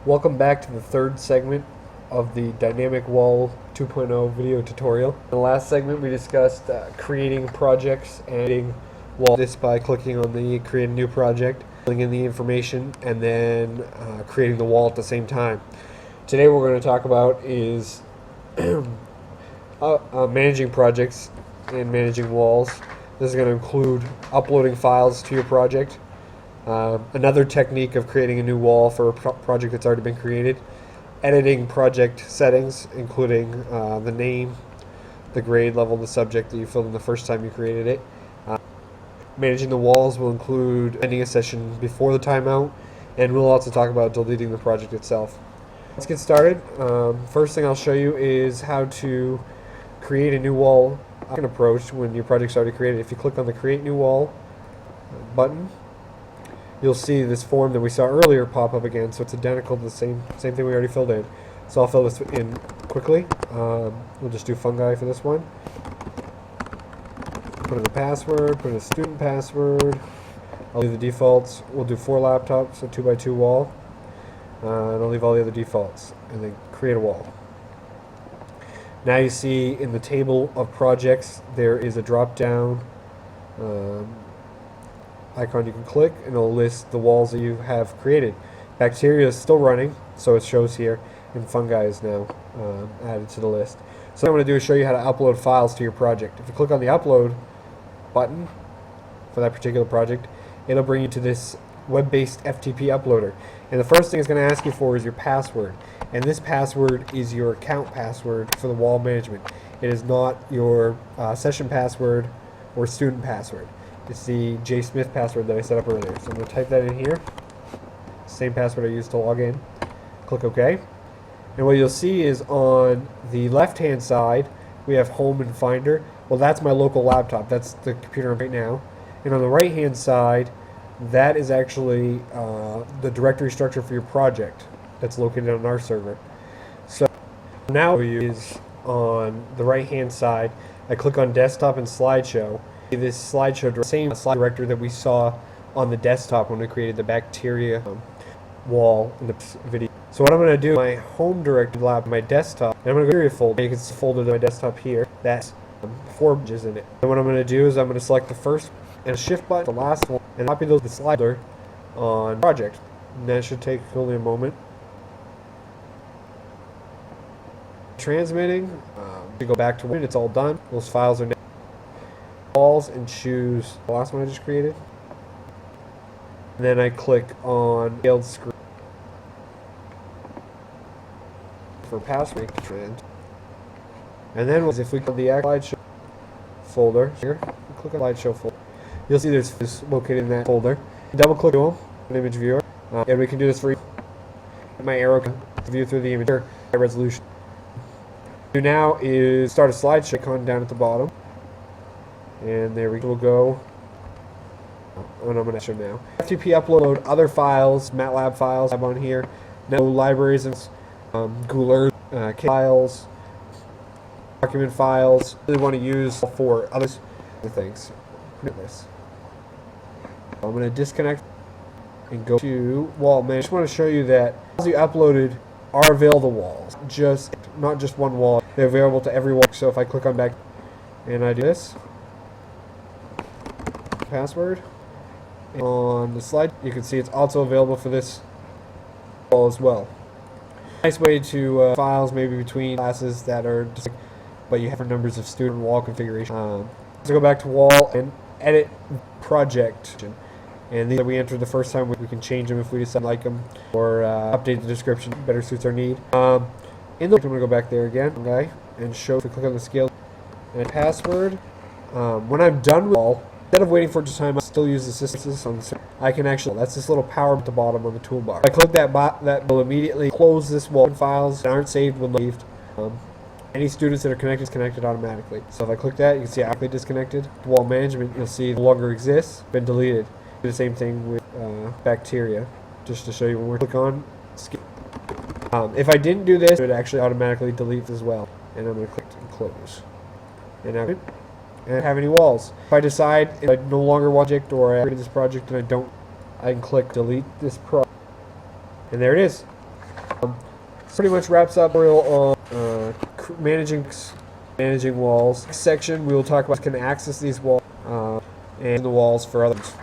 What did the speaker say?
Welcome back to the third segment of the Dynamic Wall 2.0 video tutorial. In the last segment we discussed creating projects and creating wall. This by clicking on the create a new project, filling in the information, and then creating the wall at the same time. Today what we're going to talk about is managing projects and managing walls. This is going to include uploading files to your project. Another technique of creating a new wall for a project that's already been created. Editing project settings, including the name, the grade level, the subject that you filled in the first time you created it. Managing the walls will include ending a session before the timeout, and we'll also talk about deleting the project itself. Let's get started. First thing I'll show you is how to create a new wall approach when your project's already created. If you click on the Create New Wall button, you'll see this form that we saw earlier pop up again, so it's identical to the same thing we already filled in. So I'll fill this in quickly. We'll just do fungi for this one. Put in the password, put in a student password. I'll leave the defaults. We'll do 4 laptops, a 2x2 wall. And I'll leave all the other defaults, and then create a wall. Now you see in the table of projects there is a drop down icon you can click, and it'll list the walls that you have created. Bacteria is still running, so it shows here, and fungi is now added to the list. So what I'm going to do is show you how to upload files to your project. If you click on the upload button for that particular project, it'll bring you to this web-based FTP uploader. And the first thing it's going to ask you for is your password. And this password is your account password for the wall management. It is not your session password or student password. It's the J Smith password that I set up earlier. So I'm going to type that in here. Same password I used to log in. Click OK. And what you'll see is on the left-hand side, we have Home and Finder. Well, that's my local laptop. That's the computer I'm right now. And on the right-hand side, that is actually the directory structure for your project that's located on our server. So now is on the right-hand side, I click on Desktop and Slideshow. This slideshow, same slide directory that we saw on the desktop when we created the bacteria wall in the video. So what I'm going to do, my home directory lab, my desktop, and I'm going to go to your folder. You can folder to my desktop here. That's 4 pages in it. And what I'm going to do is I'm going to select the first and shift button, the last one, and copy those to the slider on project. And that should take only a moment. Transmitting. We go back to when it's all done. Those files are now walls, and choose the last one I just created. And then I click on failed screen for password trend. And then if we click the slideshow folder here, click on slideshow folder, you'll see there's this located in that folder. Double click on an image viewer, and we can do this for my arrow can view through the image high resolution. What we do now is start a slideshow icon down at the bottom. And there we will go. And I'm going to show now. FTP upload other files, MATLAB files I have on here. No libraries and Google Earth files, document files. Really want to use for other things. This. I'm going to disconnect and go to wall management. I just want to show you that files you uploaded are available to walls. Not just one wall. They're available to every wall. So if I click on back and I do this. Password on the slide, you can see it's also available for this wall as well. Nice way to files maybe between classes that are just, but you have different numbers of student wall configuration. So go back to wall and edit project, and these that we entered the first time, we can change them if we decide to like them, or update the description better suits our need. I'm going to go back there again, okay, and show. If we click on the scale and password, when I'm done with all. Instead of waiting for just time, I still use the assistance on the I can actually, that's this little power at the bottom on the toolbar. If I click that will immediately close this wall. Files that aren't saved will leave. Any students that are connected is connected automatically. So if I click that, you can see automatically disconnected. Wall management, you'll see no longer exists, been deleted. Do the same thing with bacteria, just to show you when we click on skip. If I didn't do this, it would actually automatically delete as well. And I'm going to click and close. And now and have any walls. If I decide if I no longer want project, or I created this project and I can click delete this project. And there it is. Pretty much wraps up real on managing walls. Next section we will talk about can access these walls and the walls for others.